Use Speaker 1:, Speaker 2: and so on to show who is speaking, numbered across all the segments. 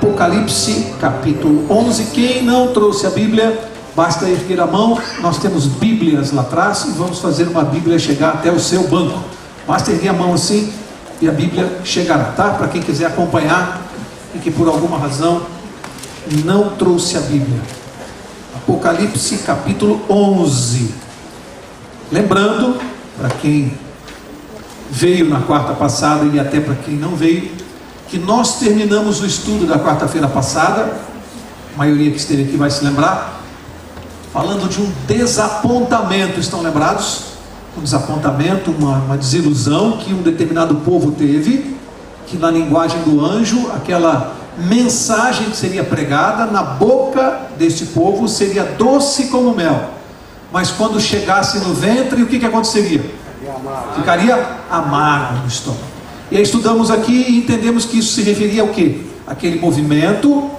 Speaker 1: Apocalipse capítulo 11. Quem não trouxe a Bíblia, basta erguer a mão. Nós temos Bíblias lá atrás e vamos fazer uma Bíblia chegar até o seu banco. Basta erguer a mão assim e a Bíblia chegará, tá? Para quem quiser acompanhar e que por alguma razão não trouxe a Bíblia. Apocalipse capítulo 11. Lembrando, para quem veio na quarta passada e até para quem não veio, que nós terminamos o estudo da quarta-feira passada, a maioria que esteve aqui vai se lembrar, falando de um desapontamento. Estão lembrados? Um desapontamento, uma desilusão que um determinado povo teve, que na linguagem do anjo, aquela mensagem que seria pregada na boca deste povo seria doce como mel, mas quando chegasse no ventre, o que aconteceria? Ficaria amargo no estômago. E aí estudamos aqui e entendemos que isso se referia ao quê? Aquele movimento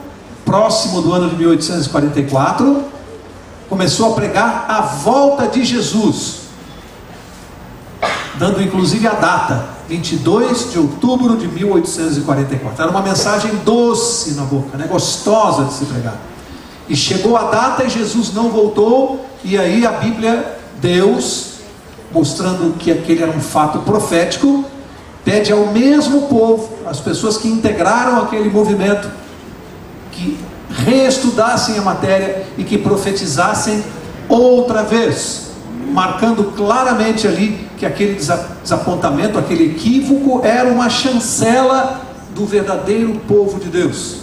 Speaker 1: próximo do ano de 1844 começou a pregar a volta de Jesus, dando inclusive a data, 22 de outubro de 1844. Era uma mensagem doce na boca, né? Gostosa de se pregar. E chegou a data e Jesus não voltou, e aí a Bíblia, Deus, mostrando que aquele era um fato profético, pede ao mesmo povo, as pessoas que integraram aquele movimento, que reestudassem a matéria e que profetizassem outra vez, marcando claramente ali que aquele desapontamento, aquele equívoco era uma chancela do verdadeiro povo de Deus.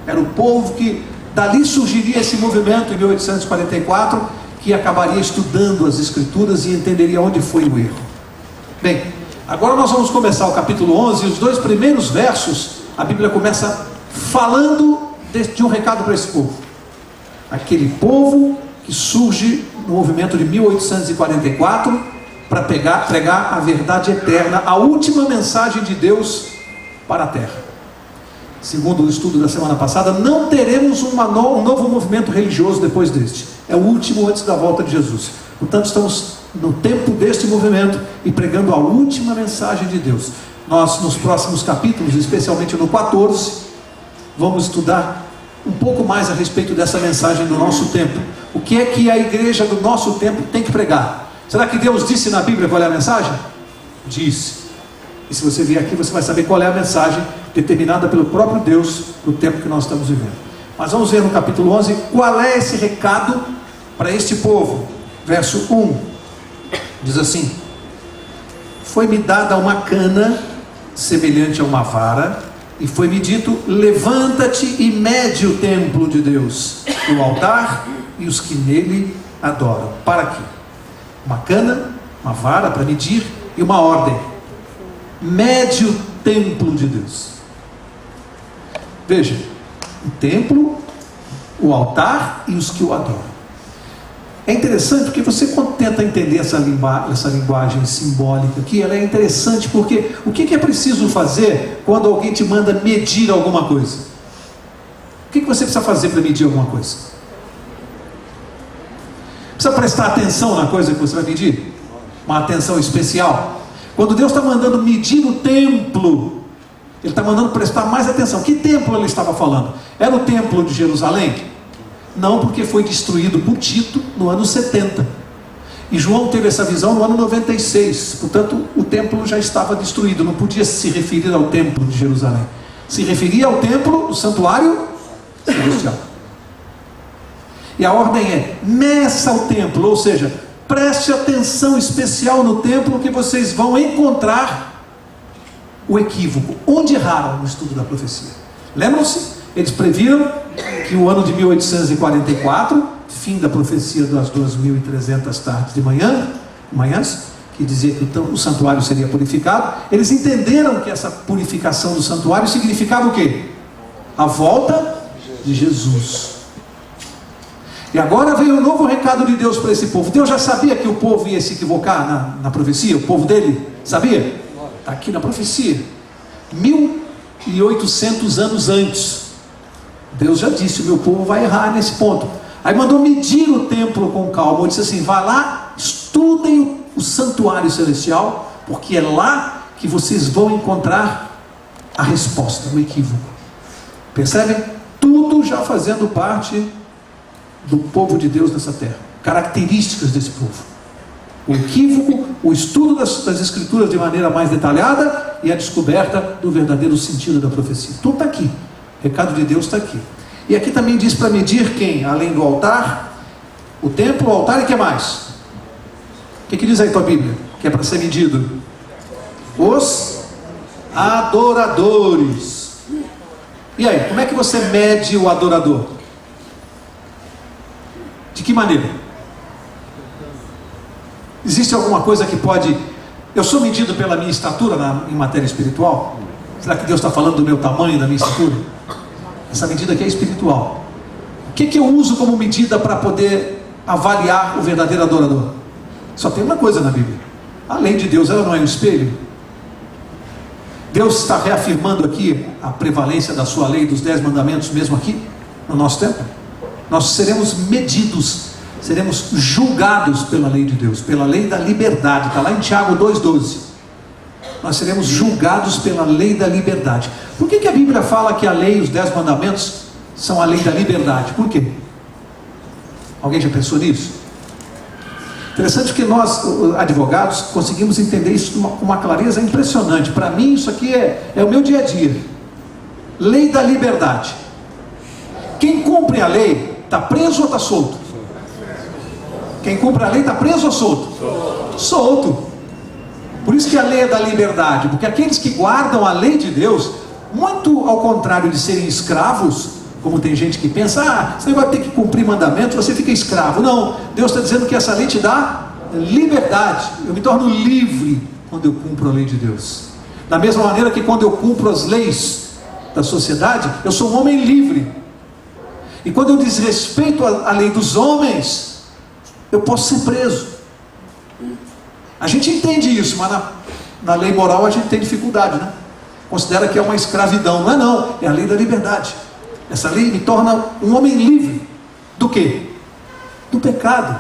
Speaker 1: Era o povo que dali surgiria esse movimento em 1844, que acabaria estudando as Escrituras e entenderia onde foi o erro. Bem, agora nós vamos começar o capítulo 11, e os dois primeiros versos, a Bíblia começa falando de um recado para esse povo. Aquele povo que surge no movimento de 1844 para pregar a verdade eterna, a última mensagem de Deus para a terra. Segundo o estudo da semana passada, não teremos um novo movimento religioso depois deste. É o último antes da volta de Jesus. Portanto, estamos no tempo deste movimento e pregando a última mensagem de Deus. Nós, nos próximos capítulos, especialmente no 14, vamos estudar um pouco mais a respeito dessa mensagem do nosso tempo. O que é que a igreja do nosso tempo tem que pregar? Será que Deus disse na Bíblia qual é a mensagem? Disse. E se você vier aqui, você vai saber qual é a mensagem determinada pelo próprio Deus no tempo que nós estamos vivendo. Mas vamos ver no capítulo 11 qual é esse recado para este povo. Verso 1 diz assim: foi-me dada uma cana semelhante a uma vara, e foi-me dito: levanta-te e mede o templo de Deus, o altar e os que nele adoram. Para aqui, uma cana, uma vara para medir e uma ordem: mede o templo de Deus. Veja, o templo, o altar e os que o adoram. É interessante porque você, quando tenta entender essa linguagem simbólica aqui, ela é interessante porque o que é preciso fazer quando alguém te manda medir alguma coisa? O que você precisa fazer para medir alguma coisa? Precisa prestar atenção na coisa que você vai medir? Uma atenção especial. Quando Deus está mandando medir o templo, Ele está mandando prestar mais atenção. Que templo Ele estava falando? Era o templo de Jerusalém? Não, porque foi destruído por Tito no ano 70. E João teve essa visão no ano 96. Portanto, o templo já estava destruído. Não podia se referir ao templo de Jerusalém. Se referia ao templo, o santuário celestial. E a ordem é: meça o templo, ou seja, preste atenção especial no templo, que vocês vão encontrar o equívoco. Onde erraram no estudo da profecia? Lembram-se? Eles previram que o ano de 1844, fim da profecia das 2.300 tardes de manhãs, que dizia que então o santuário seria purificado, eles entenderam que essa purificação do santuário significava o quê? A volta de Jesus. E agora veio um novo recado de Deus para esse povo. Deus já sabia que o povo ia se equivocar na profecia, o povo dele sabia? Está aqui na profecia. 1800 anos antes, Deus já disse: o meu povo vai errar nesse ponto. Aí mandou medir o templo com calma. Ele disse assim: vai lá, estudem o santuário celestial, porque é lá que vocês vão encontrar a resposta, o equívoco. Percebem? Tudo já fazendo parte do povo de Deus nessa terra. Características desse povo. O equívoco, o estudo das Escrituras de maneira mais detalhada e a descoberta do verdadeiro sentido da profecia. Tudo está aqui. O recado de Deus está aqui. E aqui também diz para medir quem? Além do altar, o templo, o altar e o que mais? O que diz aí tua Bíblia? Que é para ser medido? Os adoradores. E aí, como é que você mede o adorador? De que maneira? Existe alguma coisa que pode... Eu sou medido pela minha estatura em matéria espiritual? Será que Deus está falando do meu tamanho, da minha estatura? Essa medida aqui é espiritual. O que eu uso como medida para poder avaliar o verdadeiro adorador? Só tem uma coisa na Bíblia. A lei de Deus, ela não é um espelho? Deus está reafirmando aqui a prevalência da sua lei, dos 10 mandamentos, mesmo aqui, no nosso tempo. Nós seremos medidos, seremos julgados pela lei de Deus, pela lei da liberdade. Está lá em Tiago 2,12. Nós seremos julgados pela lei da liberdade. Por que a Bíblia fala que a lei, os 10 mandamentos, são a lei da liberdade? Por quê? Alguém já pensou nisso? Interessante que nós, advogados, conseguimos entender isso com uma clareza impressionante. Para mim, isso aqui é o meu dia a dia. Lei da liberdade. Quem cumpre a lei, está preso ou está solto? Quem cumpre a lei está preso ou solto? Solto. Por isso que a lei é da liberdade. Porque aqueles que guardam a lei de Deus, muito ao contrário de serem escravos, como tem gente que pensa, você vai ter que cumprir mandamento, você fica escravo. Não, Deus está dizendo que essa lei te dá liberdade. Eu me torno livre quando eu cumpro a lei de Deus. Da mesma maneira que quando eu cumpro as leis da sociedade, eu sou um homem livre. E quando eu desrespeito a lei dos homens, eu posso ser preso. A gente entende isso, mas na lei moral a gente tem dificuldade, né? Considera que é uma escravidão. Não é não, é a lei da liberdade. Essa lei me torna um homem livre. Do quê? Do pecado.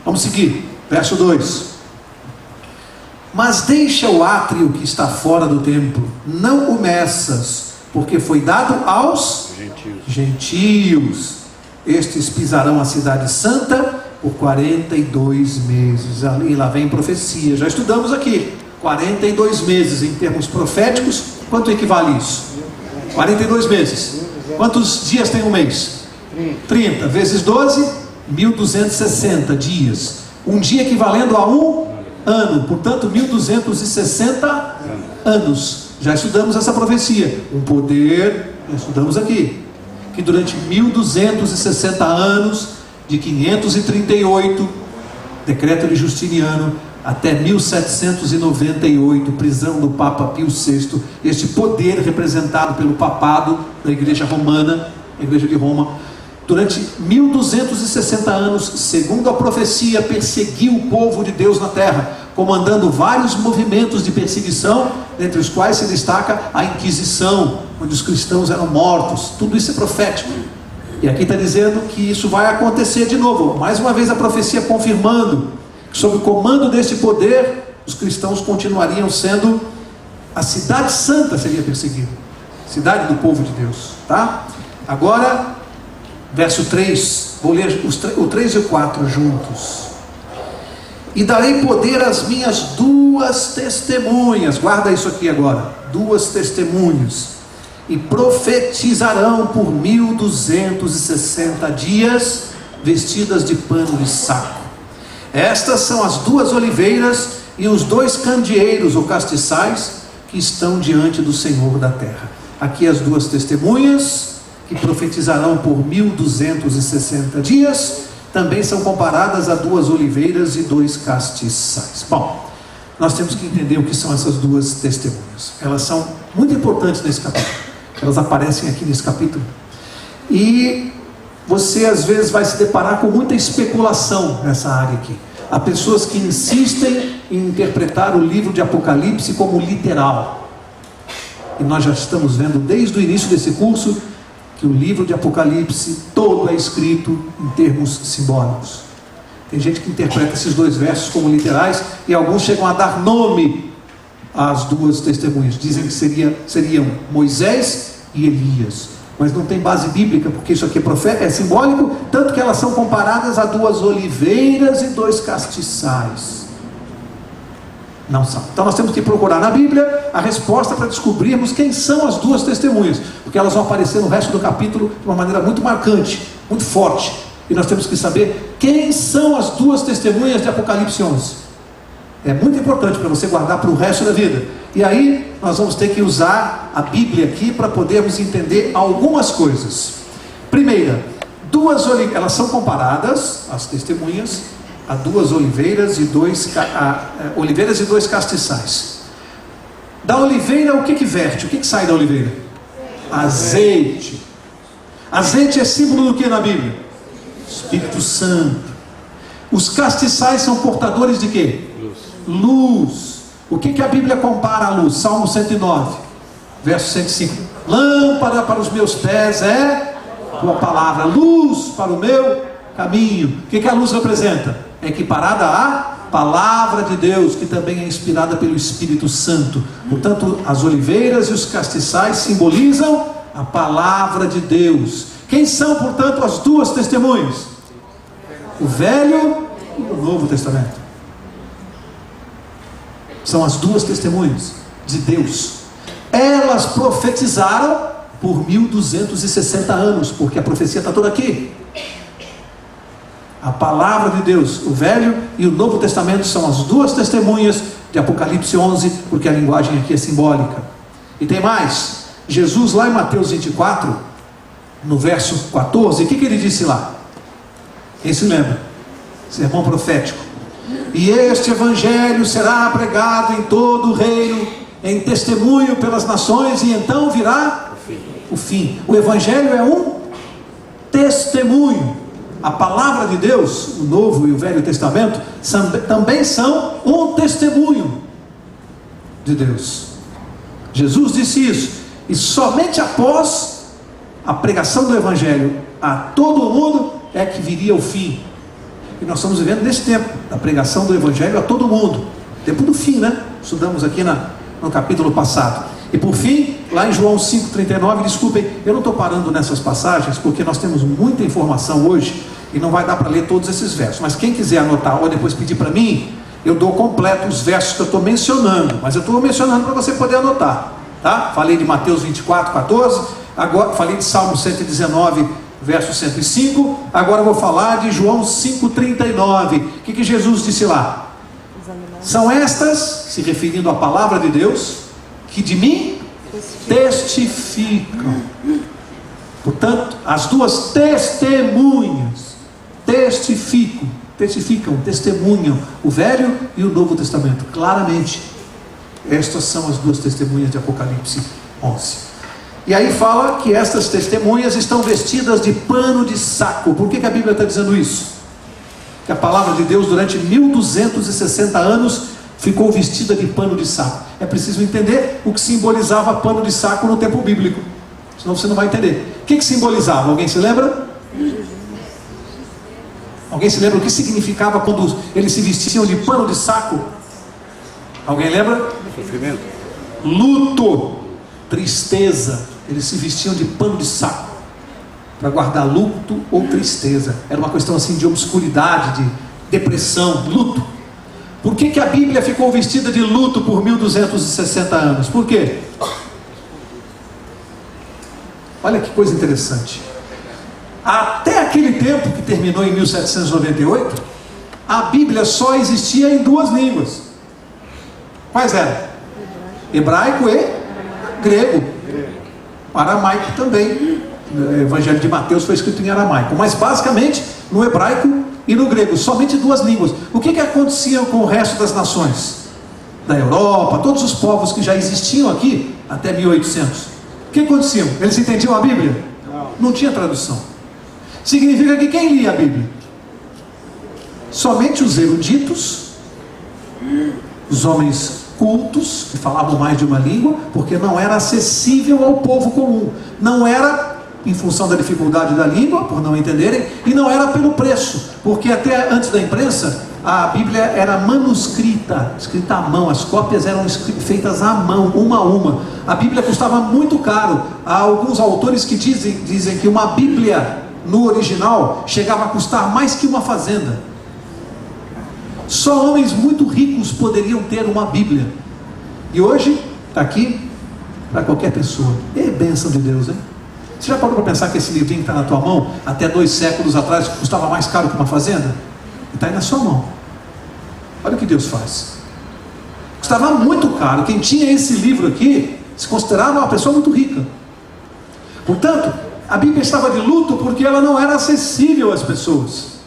Speaker 1: Vamos seguir, verso 2. Mas deixa o átrio que está fora do templo, não o meças, porque foi dado aos gentios. Estes pisarão a cidade santa por 42 meses. Ali lá vem profecia, já estudamos aqui. 42 meses em termos proféticos, quanto equivale isso? 42 meses. Quantos dias tem um mês? 30 vezes 12, 1260 dias. Um dia equivalendo a um ano. Portanto, 1260 anos. Já estudamos essa profecia. Um poder, já estudamos aqui, que durante 1260 anos, de 538, decreto de Justiniano, até 1798, prisão do Papa Pio VI, este poder representado pelo papado da Igreja Romana, a Igreja de Roma, durante 1260 anos, segundo a profecia, perseguiu o povo de Deus na terra, comandando vários movimentos de perseguição, dentre os quais se destaca a Inquisição, onde os cristãos eram mortos. Tudo isso é profético. E aqui está dizendo que isso vai acontecer de novo. Mais uma vez a profecia confirmando que sob o comando desse poder, os cristãos continuariam sendo, a cidade santa seria perseguida, cidade do povo de Deus, tá? Agora, verso 3, vou ler o 3 e o 4 juntos. E darei poder às minhas 2 testemunhas, guarda isso aqui agora, 2 testemunhas, e profetizarão por 1260 dias, vestidas de pano de saco. Estas são as 2 oliveiras e os 2 candeeiros ou castiçais que estão diante do Senhor da terra. Aqui as 2 testemunhas que profetizarão por 1260 dias, também são comparadas a 2 oliveiras e 2 castiçais. Bom, nós temos que entender o que são essas 2 testemunhas. Elas são muito importantes nesse capítulo. Elas aparecem aqui nesse capítulo. E você às vezes vai se deparar com muita especulação nessa área aqui. Há pessoas que insistem em interpretar o livro de Apocalipse como literal. E nós já estamos vendo desde o início desse curso que o livro de Apocalipse todo é escrito em termos simbólicos. Tem gente que interpreta esses 2 versos como literais e alguns chegam a dar nome as duas testemunhas? Dizem que seriam Moisés e Elias, mas não tem base bíblica, porque isso aqui é simbólico, tanto que elas são comparadas a duas oliveiras e dois castiçais. Não são. Então nós temos que procurar na Bíblia a resposta para descobrirmos quem são as duas testemunhas, porque elas vão aparecer no resto do capítulo de uma maneira muito marcante, muito forte, e nós temos que saber quem são as duas testemunhas de Apocalipse 11. É muito importante para você guardar para o resto da vida. E aí nós vamos ter que usar a Bíblia aqui para podermos entender algumas coisas. Primeira, elas são comparadas, as testemunhas, a duas oliveiras e dois castiçais. Da oliveira, o que verte? O que sai da oliveira? Azeite. Azeite é símbolo do que na Bíblia? Espírito Santo. Os castiçais são portadores de quê? Luz. O que a Bíblia compara à luz? Salmo 109, verso 105. Lâmpada para os meus pés é tua palavra, luz para o meu caminho. O que a luz representa? É equiparada à palavra de Deus, que também é inspirada pelo Espírito Santo. Portanto, as oliveiras e os castiçais simbolizam a palavra de Deus. Quem são, portanto, as duas testemunhas? O Velho e o Novo Testamento. São as duas testemunhas de Deus. Elas profetizaram por 1260 anos, porque a profecia está toda aqui. A palavra de Deus, o Velho e o Novo Testamento são as duas testemunhas de Apocalipse 11, porque a linguagem aqui é simbólica. E tem mais. Jesus lá em Mateus 24, no verso 14, o que ele disse lá? Quem se lembra? Sermão profético. E este evangelho será pregado em todo o reino, em testemunho pelas nações, e então virá o fim. O evangelho é um testemunho. A palavra de Deus, o Novo e o Velho Testamento, também são um testemunho de Deus. Jesus disse isso, e somente após a pregação do evangelho a todo mundo é que viria o fim. E nós estamos vivendo nesse tempo da pregação do evangelho a todo mundo, tempo do fim, né? Estudamos aqui no capítulo passado. E por fim, lá em João 5,39, desculpem, eu não estou parando nessas passagens, porque nós temos muita informação hoje, e não vai dar para ler todos esses versos, mas quem quiser anotar ou depois pedir para mim, eu dou completo os versos que eu estou mencionando, mas eu estou mencionando para você poder anotar, tá? Falei de Mateus 24, 14, agora falei de Salmo 119, verso 105, agora eu vou falar de João 5,39, o que Jesus disse lá? São estas, se referindo à palavra de Deus, que de mim testificam. Portanto, as duas testemunhas testemunham o Velho e o Novo Testamento. Claramente, estas são as duas testemunhas de Apocalipse 11. E aí fala que estas testemunhas estão vestidas de pano de saco. Por que a Bíblia está dizendo isso? Que a palavra de Deus durante 1260 anos ficou vestida de pano de saco. É preciso entender o que simbolizava pano de saco no tempo bíblico, senão você não vai entender. O que simbolizava? Alguém se lembra? Alguém se lembra o que significava quando eles se vestiam de pano de saco? Alguém lembra?
Speaker 2: Sofrimento.
Speaker 1: Luto, tristeza. Eles se vestiam de pano de saco para guardar luto ou tristeza. Era uma questão assim de obscuridade, de depressão, luto. Por que a Bíblia ficou vestida de luto por 1260 anos? Por quê? Olha que coisa interessante. Até aquele tempo, que terminou em 1798, a Bíblia só existia em duas línguas. Quais eram? Hebraico e grego. Aramaico também. O Evangelho de Mateus foi escrito em aramaico, mas basicamente no hebraico e no grego, somente duas línguas. O que acontecia com o resto das nações? Da Europa, todos os povos que já existiam aqui até 1800. O que aconteciam? Eles entendiam a Bíblia? Não tinha tradução. Significa que quem lia a Bíblia? Somente os eruditos, os homens cultos, que falavam mais de uma língua, porque não era acessível ao povo comum. Não era em função da dificuldade da língua, por não entenderem, e não era pelo preço, porque até antes da imprensa, a Bíblia era manuscrita, escrita à mão, as cópias eram feitas à mão, uma a uma. A Bíblia custava muito caro. Há alguns autores que dizem que uma Bíblia no original chegava a custar mais que uma fazenda. Só homens muito ricos poderiam ter uma Bíblia. E hoje, está aqui, para qualquer pessoa. É bênção de Deus, hein? Você já parou para pensar que esse livrinho que está na tua mão, até 2 séculos atrás, custava mais caro que uma fazenda? Está aí na sua mão. Olha o que Deus faz. Custava muito caro. Quem tinha esse livro aqui, se considerava uma pessoa muito rica. Portanto, a Bíblia estava de luto porque ela não era acessível às pessoas.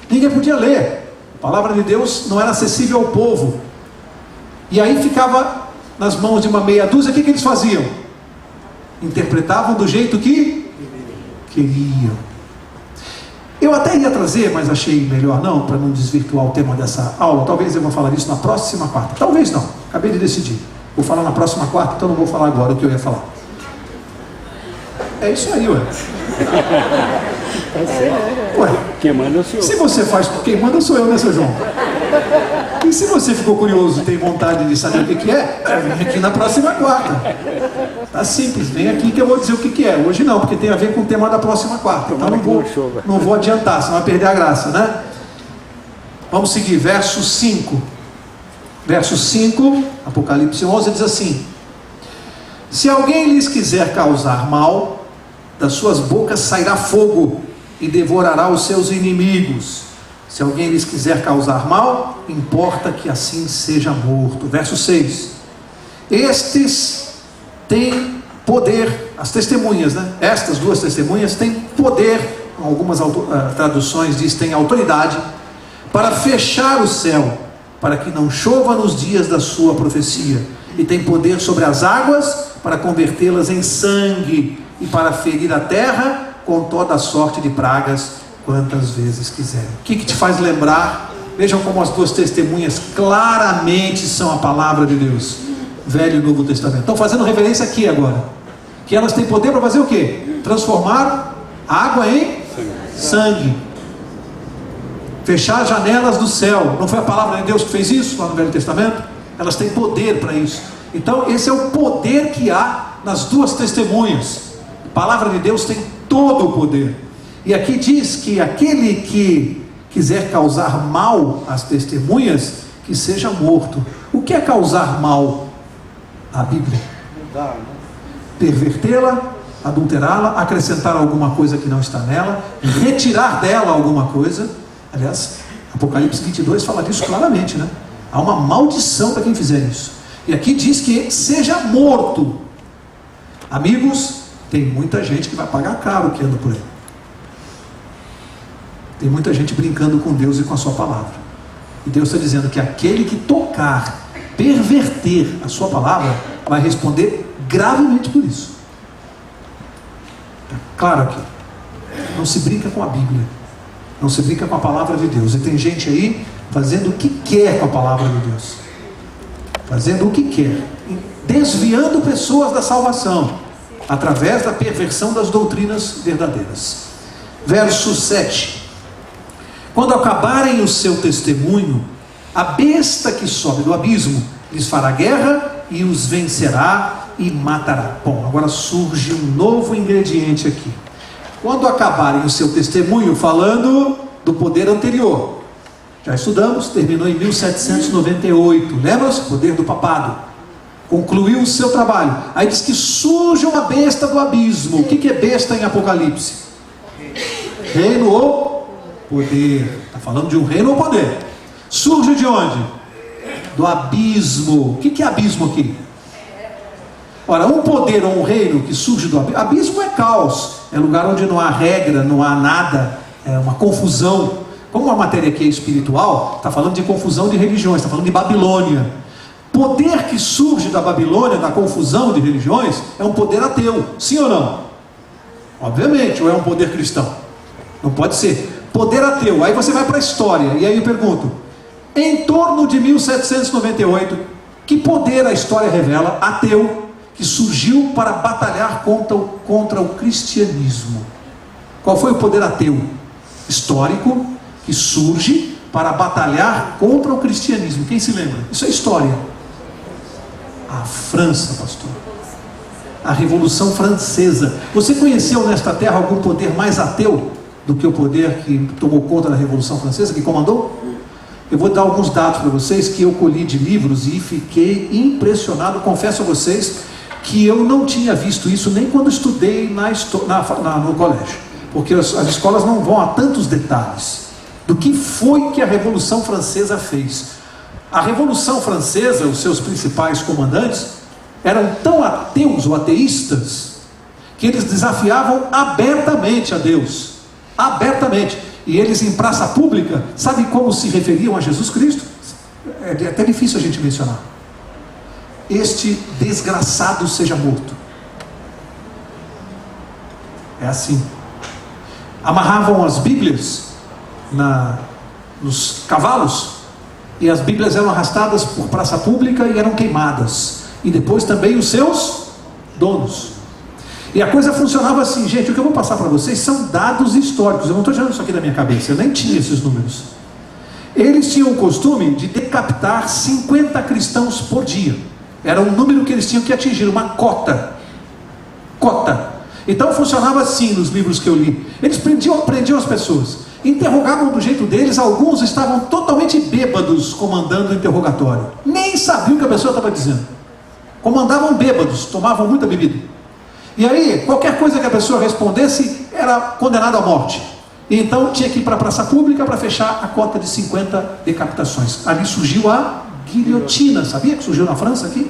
Speaker 1: Ninguém podia ler. A palavra de Deus não era acessível ao povo. E aí ficava nas mãos de uma meia dúzia. O que eles faziam? Interpretavam do jeito que queriam. Eu até ia trazer, mas achei melhor não, para não desvirtuar o tema dessa aula. Talvez eu vou falar isso na próxima quarta. Talvez não, acabei de decidir. Vou falar na próxima quarta, então não vou falar agora o que eu ia falar. É isso aí, ué. Ué,
Speaker 2: quem manda é o senhor.
Speaker 1: Se você faz por quem manda, sou eu, né, seu João? E se você ficou curioso e tem vontade de saber o que é, vem aqui na próxima quarta. Tá simples, vem aqui que eu vou dizer o que é. Hoje não, porque tem a ver com o tema da próxima quarta. Então não vou adiantar, senão vai perder a graça, né? Vamos seguir, verso 5. Verso 5, Apocalipse 11, diz assim: se alguém lhes quiser causar mal, das suas bocas sairá fogo e devorará os seus inimigos. Se alguém lhes quiser causar mal, importa que assim seja morto. Verso 6. Estes têm poder, as testemunhas, né? Estas 2 testemunhas têm poder, algumas traduções diz têm autoridade, para fechar o céu, para que não chova nos dias da sua profecia. E tem poder sobre as águas, para convertê-las em sangue, e para ferir a terra com toda a sorte de pragas, quantas vezes quiserem. O que te faz lembrar? Vejam como as 2 testemunhas claramente são a palavra de Deus, Velho e Novo Testamento. Estão fazendo referência aqui agora, que elas têm poder para fazer o quê? Transformar água em sangue, fechar as janelas do céu. Não foi a palavra de Deus que fez isso lá no Velho Testamento? Elas têm poder para isso. Então esse é o poder que há nas 2 testemunhas. A palavra de Deus tem todo o poder. E aqui diz que aquele que quiser causar mal às testemunhas, que seja morto. O que é causar mal à Bíblia? Pervertê-la, adulterá-la, acrescentar alguma coisa que não está nela, retirar dela alguma coisa. Aliás, Apocalipse 22 fala disso claramente, né? Há uma maldição para quem fizer isso. E aqui diz que seja morto. Amigos, tem muita gente que vai pagar caro que anda por aí. Tem muita gente brincando com Deus e com a sua palavra. E Deus está dizendo que aquele que tocar, perverter a sua palavra, vai responder gravemente por isso. Está claro aqui. Não se brinca com a Bíblia. Não se brinca com a palavra de Deus. E tem gente aí fazendo o que quer com a palavra de Deus. Fazendo o que quer. Desviando pessoas da salvação. Através da perversão das doutrinas verdadeiras. Verso 7. Quando acabarem o seu testemunho, a besta que sobe do abismo lhes fará guerra e os vencerá e matará. Bom, agora surge um novo ingrediente aqui. Quando acabarem o seu testemunho, falando do poder anterior, já estudamos, terminou em 1798, lembra-se? Poder do papado, concluiu o seu trabalho. Aí diz que surge uma besta do abismo. O que é besta em Apocalipse? Reino ou poder. Está falando de um reino ou poder. Surge de onde? Do abismo. O que é abismo aqui? Ora, um poder ou um reino que surge do abismo. Abismo é caos, é lugar onde não há regra, não há nada, é uma confusão. Como a matéria aqui é espiritual, está falando de confusão de religiões, está falando de Babilônia. Poder que surge da Babilônia, da confusão de religiões, é um poder ateu, sim ou não? Obviamente, ou é um poder cristão? Não pode ser. Poder ateu. Aí você vai para a história, e aí eu pergunto, em torno de 1798, que poder a história revela ateu, que surgiu para batalhar contra o cristianismo? Qual foi o poder ateu histórico que surge para batalhar contra o cristianismo. Quem se lembra? Isso é história. A França, pastor. A Revolução Francesa. Você conheceu nesta terra algum poder mais ateu do que o poder que tomou conta da Revolução Francesa, que comandou? Eu vou dar alguns dados para vocês que eu colhi de livros e fiquei impressionado. Confesso a vocês que eu não tinha visto isso nem quando estudei no colégio, porque as escolas não vão a tantos detalhes do que foi que a Revolução Francesa fez. A Revolução Francesa, os seus principais comandantes eram tão ateus ou ateístas que eles desafiavam abertamente a Deus, abertamente. E eles em praça pública, sabe como se referiam a Jesus Cristo? É até difícil a gente mencionar. Este desgraçado seja morto. É assim. Amarravam as Bíblias nos cavalos, e as Bíblias eram arrastadas por praça pública e eram queimadas. E depois também os seus donos. E a coisa funcionava assim, gente. O que eu vou passar para vocês são dados históricos. Eu não estou tirando isso aqui da minha cabeça, eu nem tinha esses números. Eles tinham o costume de decapitar 50 cristãos por dia. Era um número que eles tinham que atingir, uma cota. Então funcionava assim nos livros que eu li. Eles prendiam as pessoas, interrogavam do jeito deles. Alguns estavam totalmente bêbados comandando o interrogatório, nem sabiam o que a pessoa estava dizendo. Comandavam bêbados, tomavam muita bebida. E aí, qualquer coisa que a pessoa respondesse era condenada à morte. E então tinha que ir para a praça pública para fechar a cota de 50 decapitações. Ali surgiu a guilhotina. Sabia que surgiu na França aqui?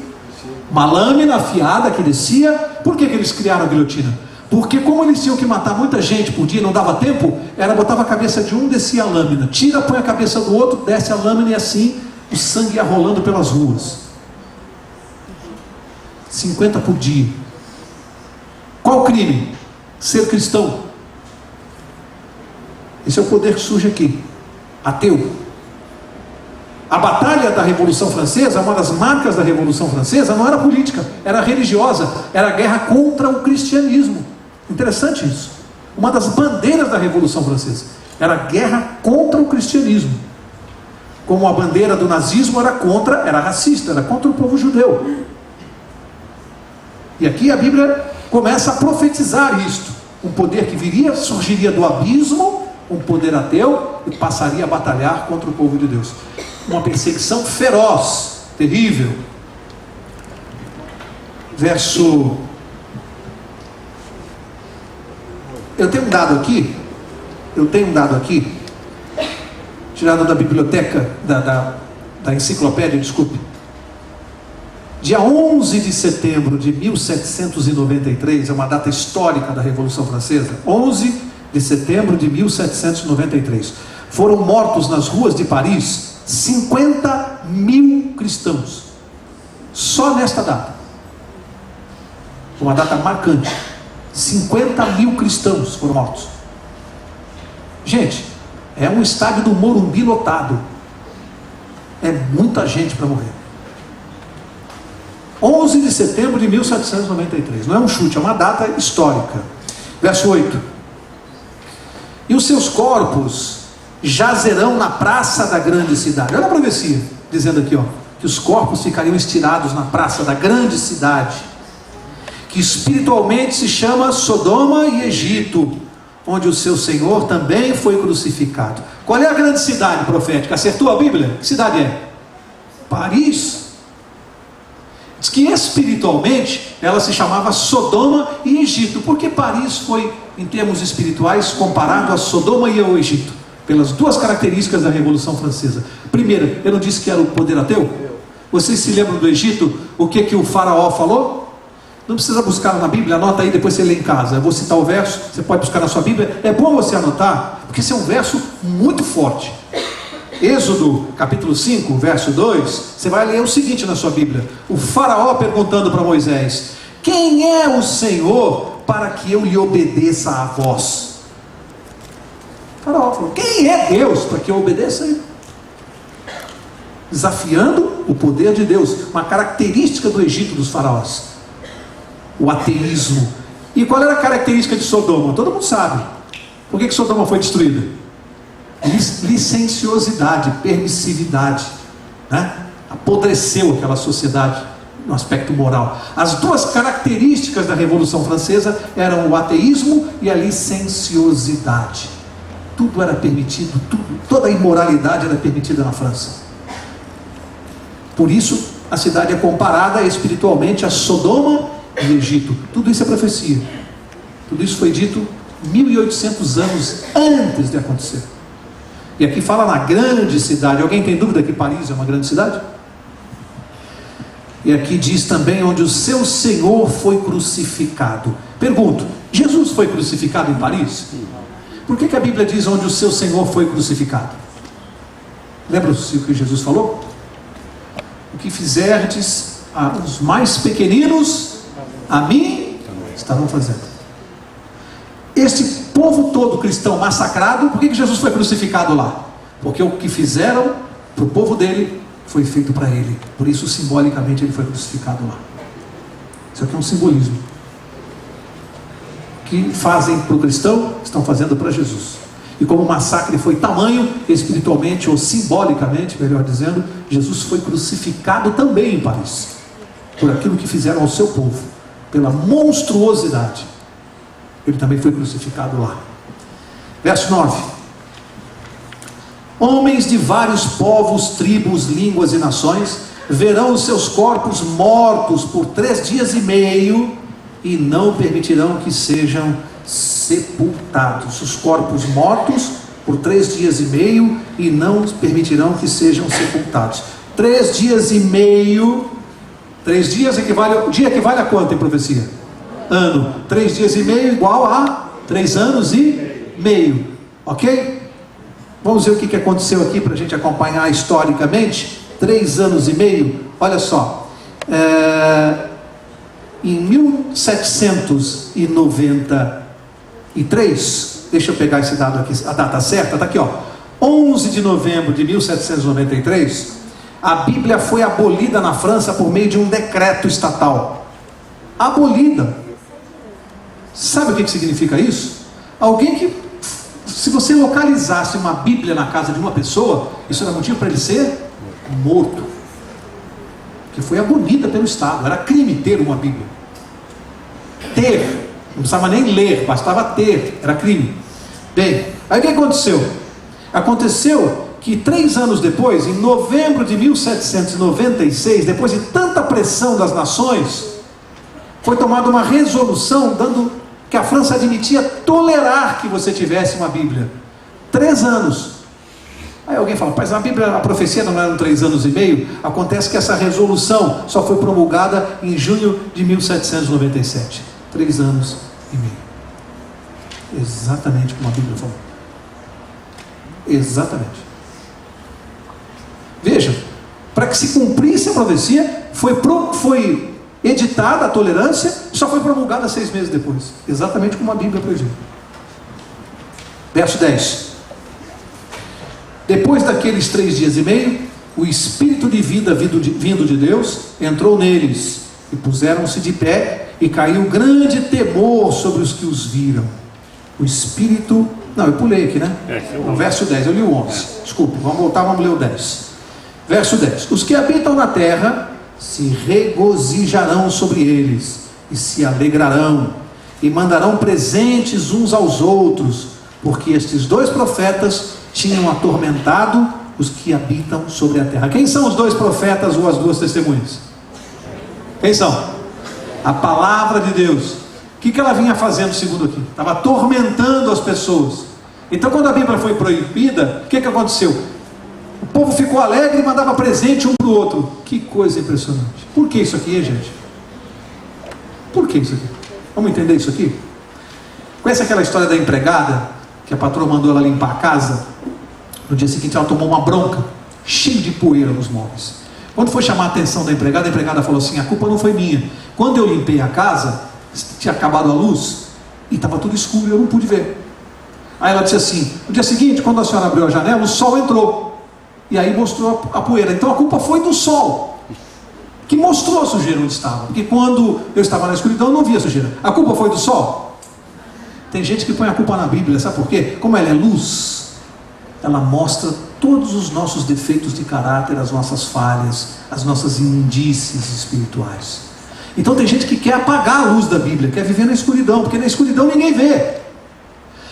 Speaker 1: Uma lâmina afiada que descia. Por que eles criaram a guilhotina? Porque como eles tinham que matar muita gente por dia, não dava tempo, botava a cabeça de um, descia a lâmina, tira, põe a cabeça do outro, desce a lâmina, e assim o sangue ia rolando pelas ruas. 50 por dia. Qual o crime? Ser cristão. Esse é o poder que surge aqui. Ateu. A batalha da Revolução Francesa, uma das marcas da Revolução Francesa, não era política, era religiosa, era a guerra contra o cristianismo. Interessante isso. Uma das bandeiras da Revolução Francesa era a guerra contra o cristianismo. Como a bandeira do nazismo era racista, era contra o povo judeu. E aqui a Bíblia começa a profetizar isto. Um poder que surgiria do abismo, um poder ateu, e passaria a batalhar contra o povo de Deus. Uma perseguição feroz, terrível. Eu tenho um dado aqui, tirado da biblioteca, da enciclopédia, desculpe. Dia 11 de setembro de 1793, é uma data histórica da Revolução Francesa. 11 de setembro de 1793. Foram mortos nas ruas de Paris 50 mil cristãos. Só nesta data. Uma data marcante. 50 mil cristãos foram mortos. Gente, é um estádio do Morumbi lotado. É muita gente para morrer. 11 de setembro de 1793. Não é um chute, é uma data histórica. Verso 8. E os seus corpos jazerão na praça da grande cidade. Olha a profecia, dizendo aqui, que os corpos ficariam estirados na praça da grande cidade, que espiritualmente se chama Sodoma e Egito, onde o seu Senhor também foi crucificado. Qual é a grande cidade profética? Acertou a Bíblia? Que cidade é? Paris. Diz que espiritualmente ela se chamava Sodoma e Egito. Por que Paris foi, em termos espirituais, comparado a Sodoma e ao Egito? Pelas duas características da Revolução Francesa. Primeira, eu não disse que era o poder ateu? Vocês se lembram do Egito? O que o faraó falou? Não precisa buscar na Bíblia, anota aí, depois você lê em casa. Eu vou citar o verso, você pode buscar na sua Bíblia. É bom você anotar, porque esse é um verso muito forte. Êxodo capítulo 5, verso 2, você vai ler o seguinte na sua Bíblia: o faraó perguntando para Moisés: quem é o Senhor para que eu lhe obedeça a vós? O faraó falou: quem é Deus para que eu obedeça a ele? Desafiando o poder de Deus, uma característica do Egito dos faraós, o ateísmo. E qual era a característica de Sodoma? Todo mundo sabe. Por que Sodoma foi destruída? licenciosidade, permissividade, né? Apodreceu aquela sociedade no aspecto moral. As duas características da Revolução Francesa eram o ateísmo e a licenciosidade. Tudo era permitido, toda a imoralidade era permitida na França. Por isso, a cidade é comparada espiritualmente a Sodoma e Egito. Tudo isso é profecia. Tudo isso foi dito 1800 anos antes de acontecer. E aqui fala na grande cidade. Alguém tem dúvida que Paris é uma grande cidade? E aqui diz também onde o seu Senhor foi crucificado. Pergunto, Jesus foi crucificado em Paris? Por que a Bíblia diz onde o seu Senhor foi crucificado? Lembra-se o que Jesus falou? O que fizerdes aos mais pequeninos, a mim estarão fazendo. Este povo todo cristão massacrado, por que Jesus foi crucificado lá? Porque o que fizeram para o povo dele foi feito para ele. Por isso, simbolicamente, ele foi crucificado lá. Isso aqui é um simbolismo. O que fazem para o cristão, estão fazendo para Jesus. E como o massacre foi tamanho, espiritualmente ou simbolicamente, melhor dizendo, Jesus foi crucificado também em Paris, por aquilo que fizeram ao seu povo, pela monstruosidade. Ele também foi crucificado lá. Verso 9. Homens de vários povos, tribos, línguas e nações verão os seus corpos mortos por 3 dias e meio e não permitirão que sejam sepultados. Os corpos mortos por 3 dias e meio e não permitirão que sejam sepultados. 3 dias e meio. 3 dias equivale. Dia equivale a quanto em profecia? Ano. 3 dias e meio igual a 3 anos e meio. Ok? Vamos ver o que aconteceu aqui para a gente acompanhar historicamente. 3 anos e meio. Olha só. Em 1793, deixa eu pegar esse dado aqui, a data certa, está aqui, ó. 11 de novembro de 1793, a Bíblia foi abolida na França por meio de um decreto estatal. Abolida. Sabe o que significa isso? Alguém que, se você localizasse uma Bíblia na casa de uma pessoa, isso era motivo para ele ser morto. Que foi abolida pelo Estado. Era crime ter uma Bíblia. Ter. Não precisava nem ler, bastava ter. Era crime. Bem, aí o que aconteceu? Aconteceu que 3 anos depois, em novembro de 1796, depois de tanta pressão das nações, foi tomada uma resolução dando que a França admitia tolerar que você tivesse uma Bíblia. 3 anos. Aí alguém fala, mas a Bíblia, a profecia não eram 3 anos e meio? Acontece que essa resolução só foi promulgada em junho de 1797. 3 anos e meio. Exatamente como a Bíblia falou. Exatamente. Veja, para que se cumprisse a profecia, foi editada a tolerância, só foi promulgada 6 meses depois. Exatamente como a Bíblia previu. Verso 10. Depois daqueles 3 dias e meio, o Espírito de vida vindo de Deus entrou neles, e puseram-se de pé, e caiu grande temor sobre os que os viram. O Espírito... Não, eu pulei aqui, né? No verso 10, eu li o 11. Desculpe, vamos voltar, vamos ler o 10. Verso 10. Os que habitam na terra se regozijarão sobre eles, e se alegrarão, e mandarão presentes uns aos outros, porque estes 2 profetas tinham atormentado os que habitam sobre a terra. Quem são os 2 profetas ou as 2 testemunhas? Quem são? A palavra de Deus. O que ela vinha fazendo segundo aqui? Estava atormentando as pessoas. Então quando a Bíblia foi proibida, o que aconteceu? O povo ficou alegre e mandava presente um para o outro. Que coisa impressionante. Por que isso aqui, gente? Por que isso aqui? Vamos entender isso aqui? Conhece aquela história da empregada, que a patroa mandou ela limpar a casa? No dia seguinte ela tomou uma bronca, cheio de poeira nos móveis. Quando foi chamar a atenção da empregada falou assim, a culpa não foi minha. Quando eu limpei a casa, tinha acabado a luz, e estava tudo escuro e eu não pude ver. Aí ela disse assim, no dia seguinte, quando a senhora abriu a janela, o sol entrou, e aí mostrou a poeira. Então a culpa foi do sol, que mostrou a sujeira onde estava, porque quando eu estava na escuridão eu não via a sujeira. A culpa foi do sol? Tem gente que põe a culpa na Bíblia, sabe por quê? Como ela é luz, ela mostra todos os nossos defeitos de caráter, as nossas falhas, as nossas imundícies espirituais. Então tem gente que quer apagar a luz da Bíblia, quer viver na escuridão, porque na escuridão ninguém vê.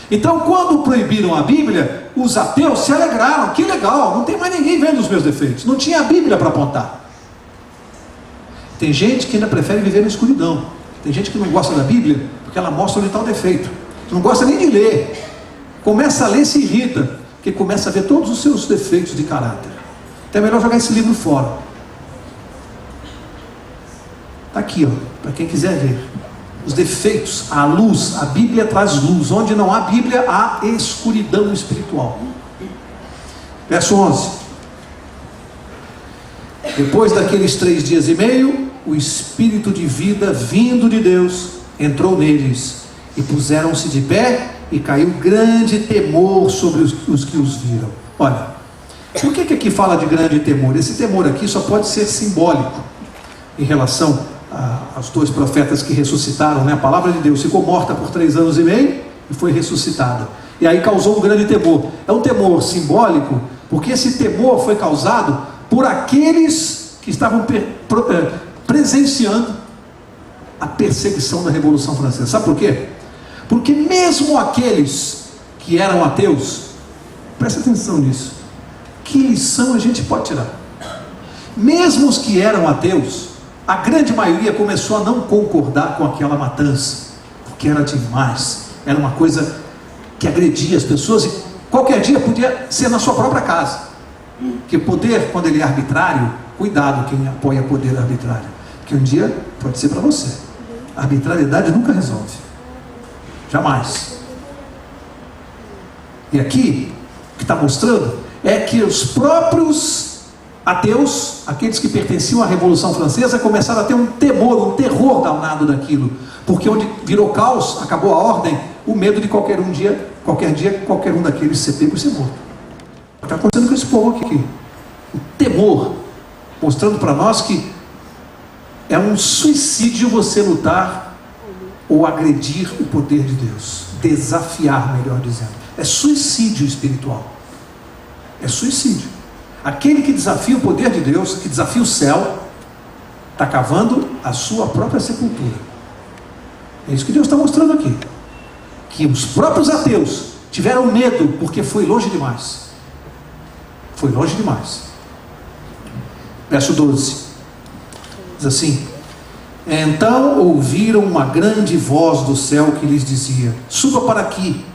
Speaker 1: Então quando proibiram a Bíblia, os ateus se alegraram, que legal, não tem mais ninguém vendo os meus defeitos, não tinha a Bíblia para apontar. Tem gente que ainda prefere viver na escuridão, tem gente que não gosta da Bíblia, porque ela mostra onde está o defeito, não gosta nem de ler, começa a ler e se irrita, porque começa a ver todos os seus defeitos de caráter. Então é melhor jogar esse livro fora. Está aqui, para quem quiser ver. Os defeitos, a luz, a Bíblia traz luz. Onde não há Bíblia, há escuridão espiritual. Verso 11. Depois daqueles 3 dias e meio, o Espírito de vida vindo de Deus entrou neles, e puseram-se de pé, e caiu grande temor sobre os que os viram. Olha, por que aqui fala de grande temor? Esse temor aqui só pode ser simbólico em relação aos 2 profetas que ressuscitaram, né? A palavra de Deus ficou morta por 3 anos e meio e foi ressuscitada, e aí causou um grande temor. É um temor simbólico, porque esse temor foi causado por aqueles que estavam presenciando a perseguição da Revolução Francesa. Sabe por quê? Porque mesmo aqueles que eram ateus, presta atenção nisso, que lição a gente pode tirar? Mesmo os que eram ateus, a grande maioria começou a não concordar com aquela matança, porque era demais, era uma coisa que agredia as pessoas, e qualquer dia podia ser na sua própria casa, porque poder, quando ele é arbitrário, cuidado quem apoia poder arbitrário, que um dia pode ser para você. A arbitrariedade nunca resolve, jamais. E aqui, o que está mostrando é que os próprios ateus, aqueles que pertenciam à Revolução Francesa, começaram a ter um temor, um terror danado daquilo, porque onde virou caos, acabou a ordem, o medo de qualquer dia, qualquer um daqueles ser pego e ser morto. Está acontecendo com esse povo aqui. O temor, mostrando para nós que é um suicídio você lutar ou agredir o poder de Deus, desafiar, melhor dizendo. É suicídio espiritual. É suicídio. Aquele que desafia o poder de Deus, que desafia o céu, está cavando a sua própria sepultura. É isso que Deus está mostrando aqui. Que os próprios ateus tiveram medo, porque foi longe demais. Foi longe demais. Verso 12. Diz assim: então ouviram uma grande voz do céu que lhes dizia: suba para aqui.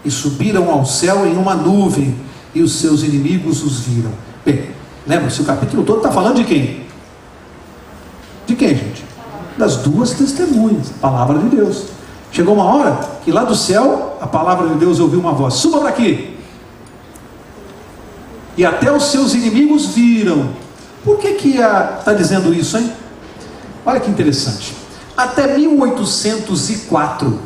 Speaker 1: E subiram ao céu em uma nuvem, e os seus inimigos os viram. Bem, lembra-se, o capítulo todo está falando de quem? De quem, gente? Das 2 testemunhas, a palavra de Deus. Chegou uma hora que lá do céu, a palavra de Deus ouviu uma voz: suba para aqui. E até os seus inimigos viram. Por que está dizendo isso, hein? Olha que interessante. Até 1804,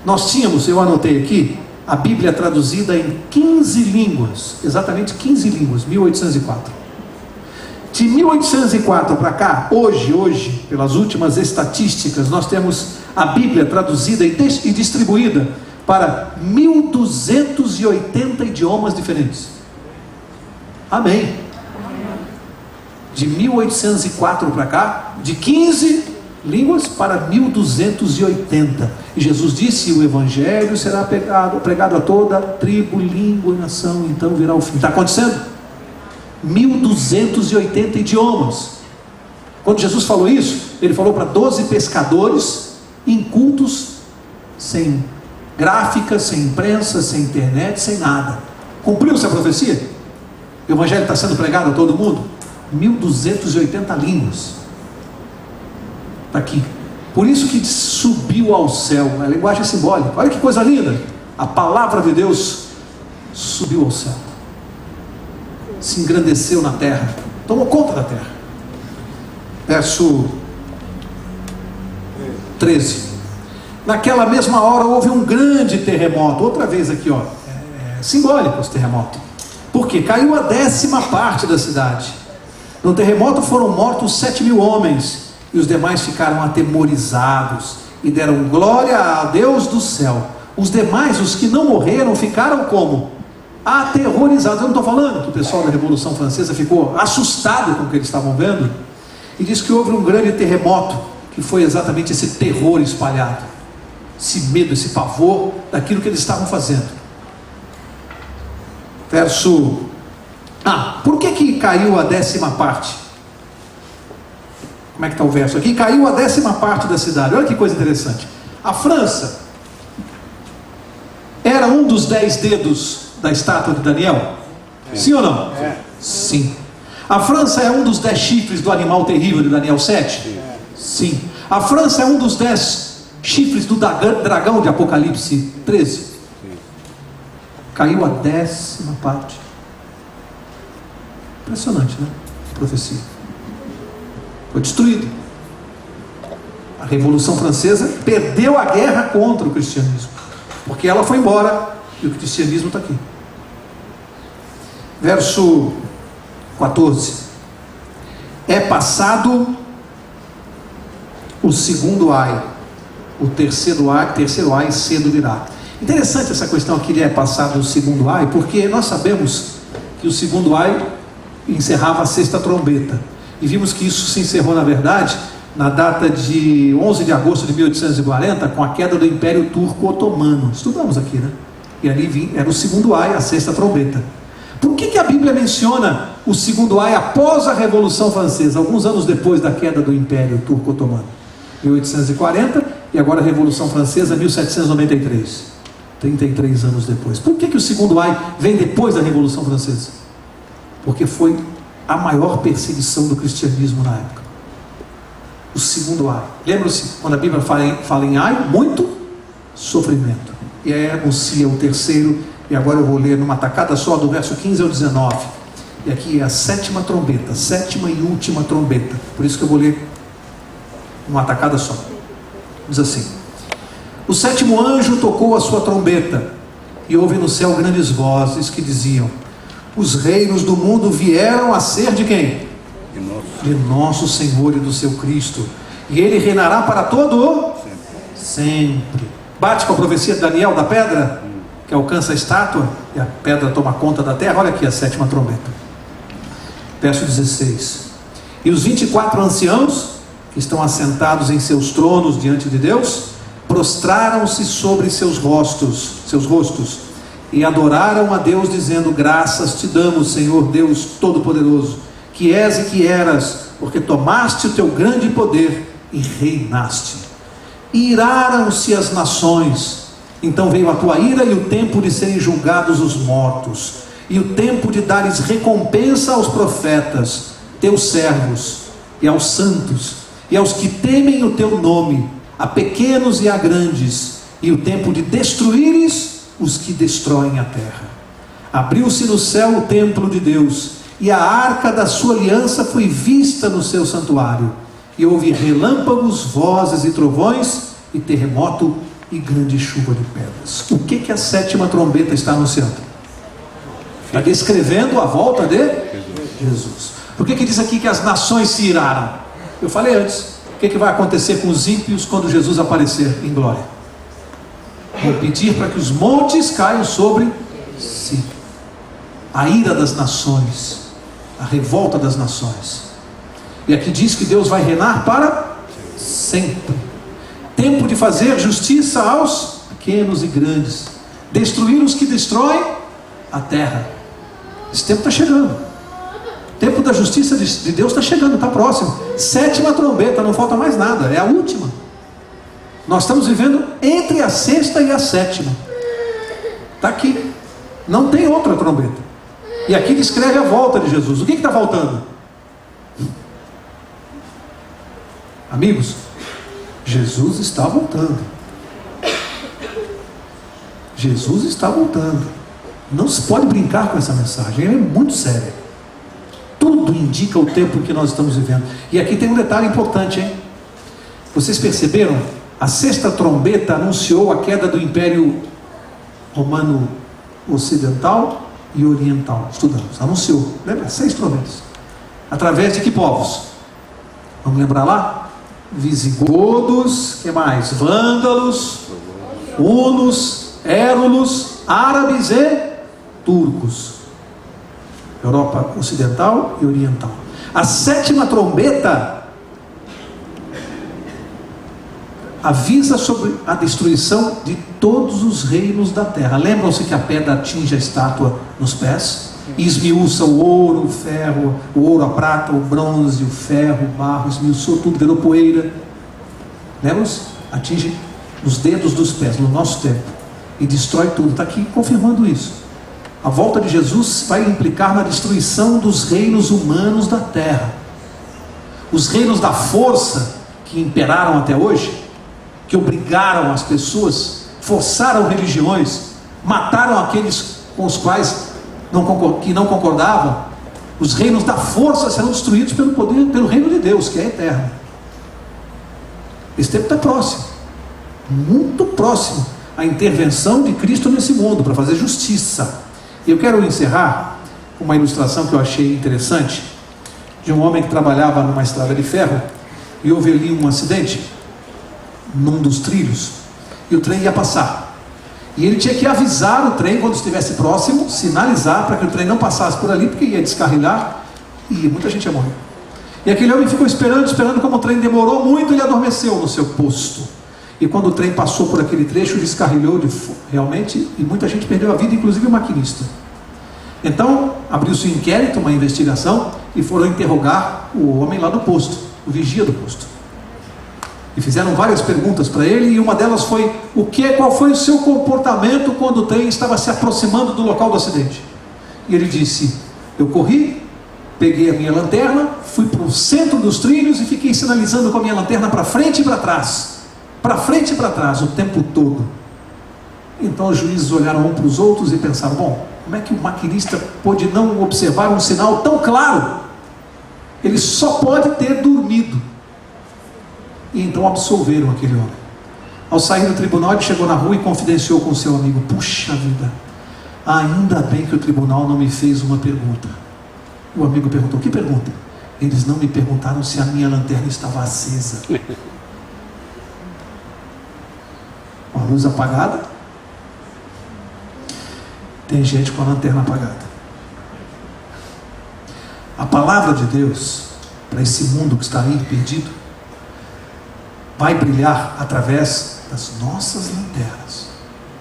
Speaker 1: nós tínhamos, eu anotei aqui, a Bíblia traduzida em 15 línguas, exatamente 15 línguas, 1804. De 1804 para cá, hoje, pelas últimas estatísticas, nós temos a Bíblia traduzida e distribuída para 1280 idiomas diferentes. Amém. De 1804 para cá, de 15 línguas para 1280. E Jesus disse: o Evangelho será pregado a toda tribo, língua e nação, então virá o fim. Está acontecendo? 1280 idiomas. Quando Jesus falou isso, ele falou para 12 pescadores incultos, sem gráfica, sem imprensa, sem internet, sem nada. Cumpriu-se a profecia? O Evangelho está sendo pregado a todo mundo? 1280 línguas. Está aqui. Por isso que subiu ao céu. A linguagem é simbólica. Olha que coisa linda. A palavra de Deus subiu ao céu, se engrandeceu na terra, tomou conta da terra. Verso 13. Naquela mesma hora houve um grande terremoto. Outra vez aqui, ó, simbólico esse terremoto. Porque caiu a 10ª parte da cidade. No terremoto foram mortos 7.000 homens, e os demais ficaram atemorizados e deram glória a Deus do céu. Os demais, os que não morreram, ficaram como? Aterrorizados. Eu não estou falando que o pessoal da Revolução Francesa ficou assustado com o que eles estavam vendo, e diz que houve um grande terremoto, que foi exatamente esse terror espalhado, esse medo, esse pavor daquilo que eles estavam fazendo. Por que caiu a 10ª parte? Como é que está o verso aqui? Caiu a 10ª parte da cidade. Olha que coisa interessante. A França era um dos 10 dedos da estátua de Daniel? Sim ou não? Sim. A França é um dos 10 chifres do animal terrível de Daniel 7? Sim. A França é um dos 10 chifres do dragão de Apocalipse 13? Caiu a 10ª parte. Impressionante, né? Profecia. Foi destruído. A Revolução Francesa perdeu a guerra contra o cristianismo, porque ela foi embora e o cristianismo está aqui. Verso 14. É passado o segundo ai, o terceiro ai cedo virá. Interessante essa questão aqui de é passado o segundo ai, porque nós sabemos que o segundo ai encerrava a 6ª trombeta, e vimos que isso se encerrou, na verdade, na data de 11 de agosto de 1840, com a queda do Império Turco Otomano. Estudamos aqui, né? E ali era o segundo ai, a 6ª trombeta. Por que a Bíblia menciona o segundo ai após a Revolução Francesa, alguns anos depois da queda do Império Turco Otomano? 1840, e agora a Revolução Francesa, 1793, 33 anos depois. Por que o segundo ai vem depois da Revolução Francesa? Porque foi a maior perseguição do cristianismo na época. O segundo ai. Lembra-se, quando a Bíblia fala em ai, muito sofrimento. E aí anuncia o terceiro, e agora eu vou ler numa tacada só, do verso 15 ao 19. E aqui é a 7ª trombeta, 7ª e última trombeta. Por isso que eu vou ler uma tacada só. Diz assim: o 7º anjo tocou a sua trombeta, e houve no céu grandes vozes que diziam: os reinos do mundo vieram a ser de quem? De nosso Senhor e do seu Cristo, e ele reinará para todo sempre. Bate com a profecia de Daniel da pedra que alcança a estátua e a pedra toma conta da terra. Olha aqui a 7ª trombeta, verso 16: e os 24 anciãos que estão assentados em seus tronos diante de Deus prostraram-se sobre seus rostos e adoraram a Deus, dizendo: graças te damos, Senhor Deus Todo-Poderoso, que és e que eras, porque tomaste o teu grande poder e reinaste. E iraram-se as nações. Então veio a tua ira e o tempo de serem julgados os mortos, e o tempo de dares recompensa aos profetas, teus servos, e aos santos, e aos que temem o teu nome, a pequenos e a grandes, e o tempo de destruíres os que destroem a terra. Abriu-se no céu o templo de Deus, e a arca da sua aliança foi vista no seu santuário, e houve relâmpagos, vozes e trovões, e terremoto e grande chuva de pedras. O que a 7ª trombeta está anunciando? Está descrevendo a volta de Jesus. Por que diz aqui que as nações se iraram? Eu falei antes, o que vai acontecer com os ímpios quando Jesus aparecer em glória? Vou pedir para que os montes caiam sobre si. A ira das nações, a revolta das nações. E aqui diz que Deus vai reinar para sempre. Tempo de fazer justiça aos pequenos e grandes, destruir os que destroem a terra. Esse tempo está chegando. O tempo da justiça de Deus está chegando, está próximo. 7ª trombeta, não falta mais nada, é a última. Nós estamos vivendo entre a 6ª e a 7ª. Está aqui. Não tem outra trombeta. E aqui descreve a volta de Jesus. O que está faltando? Amigos, Jesus está voltando. Jesus está voltando. Não se pode brincar com essa mensagem, ela é muito séria. Tudo indica o tempo que nós estamos vivendo. E aqui tem um detalhe importante, hein? Vocês perceberam? A 6ª trombeta anunciou a queda do Império Romano Ocidental e Oriental. Estudamos, anunciou. Lembra? 6 trombetas. Através de que povos? Vamos lembrar lá? Visigodos, que mais? Vândalos, hunos, érulos, árabes e turcos. Europa ocidental e oriental. A 7ª trombeta avisa sobre a destruição de todos os reinos da terra. Lembram-se que a pedra atinge a estátua nos pés e esmiuça o ouro, o ferro, o ouro, a prata, o bronze, o ferro, o barro, esmiuçou tudo, virou poeira. Lembram-se? Atinge os dedos dos pés no nosso tempo e destrói tudo. Está aqui confirmando isso. A volta de Jesus vai implicar na destruição dos reinos humanos da terra. Os reinos da força que imperaram até hoje, que obrigaram as pessoas, forçaram religiões, mataram aqueles com os quais que não concordavam. Os reinos da força serão destruídos pelo poder, pelo reino de Deus, que é eterno. Esse tempo está próximo, muito próximo, a intervenção de Cristo nesse mundo para fazer justiça. Eu quero encerrar com uma ilustração que eu achei interessante, de um homem que trabalhava numa estrada de ferro, e houve ali um acidente num dos trilhos, e o trem ia passar, e ele tinha que avisar o trem quando estivesse próximo, sinalizar para que o trem não passasse por ali, porque ia descarrilar e muita gente ia morrer. E aquele homem ficou esperando, como o trem demorou muito, ele adormeceu no seu posto. E quando o trem passou por aquele trecho, descarrilhou realmente, e muita gente perdeu a vida, inclusive o maquinista. Então, abriu-se um inquérito, uma investigação, e foram interrogar o homem lá do posto, o vigia do posto. E fizeram várias perguntas para ele, e uma delas foi: qual foi o seu comportamento quando o trem estava se aproximando do local do acidente? E ele disse: eu corri, peguei a minha lanterna, fui para o centro dos trilhos e fiquei sinalizando com a minha lanterna para frente e para trás. Para frente e para trás, o tempo todo. Então os juízes olharam um para os outros e pensaram: bom, como é que o maquinista pôde não observar um sinal tão claro? Ele só pode ter dormido. E então absolveram aquele homem. Ao sair do tribunal, ele chegou na rua e confidenciou com seu amigo: puxa vida, ainda bem que o tribunal não me fez uma pergunta. O amigo perguntou: que pergunta? Eles não me perguntaram se a minha lanterna estava acesa. Com a luz apagada, tem gente com a lanterna apagada. A palavra de Deus para esse mundo que está aí perdido vai brilhar através das nossas lanternas.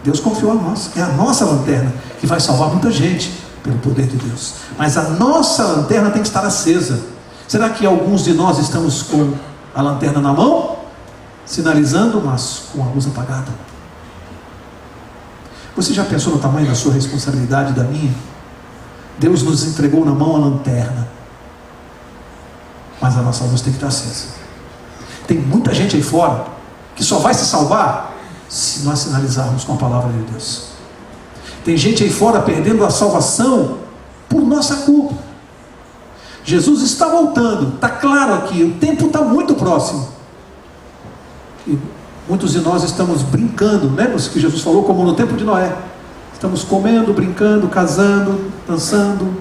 Speaker 1: Deus confiou a nós, é a nossa lanterna que vai salvar muita gente pelo poder de Deus. Mas a nossa lanterna tem que estar acesa. Será que alguns de nós estamos com a lanterna na mão, sinalizando, mas com a luz apagada? Você já pensou no tamanho da sua responsabilidade e da minha? Deus nos entregou na mão a lanterna, mas a nossa luz tem que estar acesa. Tem muita gente aí fora que só vai se salvar se nós sinalizarmos com a palavra de Deus. Tem gente aí fora perdendo a salvação por nossa culpa. Jesus está voltando, está claro aqui, o tempo está muito próximo. E muitos de nós estamos brincando, lembra-se que Jesus falou como no tempo de Noé? Estamos comendo, brincando, casando, dançando,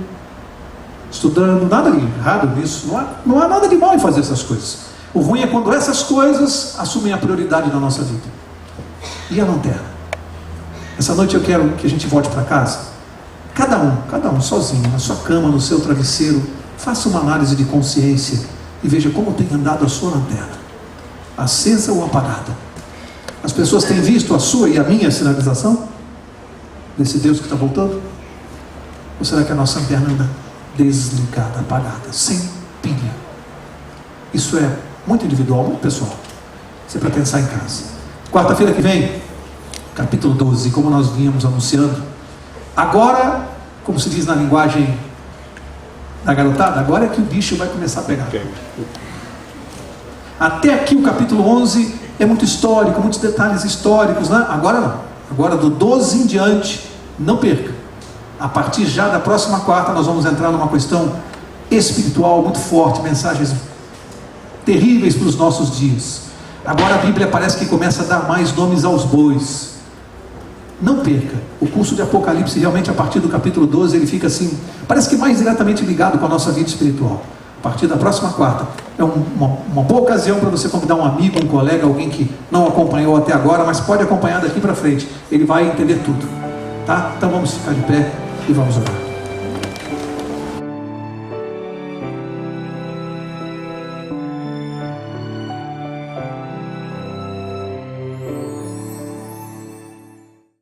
Speaker 1: estudando, nada de errado nisso, não há nada de mal em fazer essas coisas. O ruim é quando essas coisas assumem a prioridade na nossa vida. E a lanterna? Essa noite eu quero que a gente volte para casa, cada um sozinho, na sua cama, no seu travesseiro, faça uma análise de consciência e veja como tem andado a sua lanterna, acesa ou apagada. As pessoas têm visto a sua e a minha sinalização desse Deus que está voltando? Ou será que a nossa lanterna anda desligada, apagada, sem pilha? Isso é muito individual, muito pessoal. Isso é para pensar em casa. Quarta-feira que vem, capítulo 12, como nós vínhamos anunciando, agora, como se diz na linguagem da garotada, agora é que o bicho vai começar a pegar. Até aqui o capítulo 11 é muito histórico, muitos detalhes históricos, né? Agora não. Agora do 12 em diante, não perca. A partir já da próxima quarta nós vamos entrar numa questão espiritual muito forte, mensagens terríveis para os nossos dias. Agora a Bíblia parece que começa a dar mais nomes aos bois. Não perca. O curso de Apocalipse realmente a partir do capítulo 12 ele fica assim, parece que mais diretamente ligado com a nossa vida espiritual. a partir da próxima quarta. É uma boa ocasião para você convidar um amigo, um colega, alguém que não acompanhou até agora, mas pode acompanhar daqui para frente. Ele vai entender tudo, tá? Então vamos ficar de pé e vamos orar.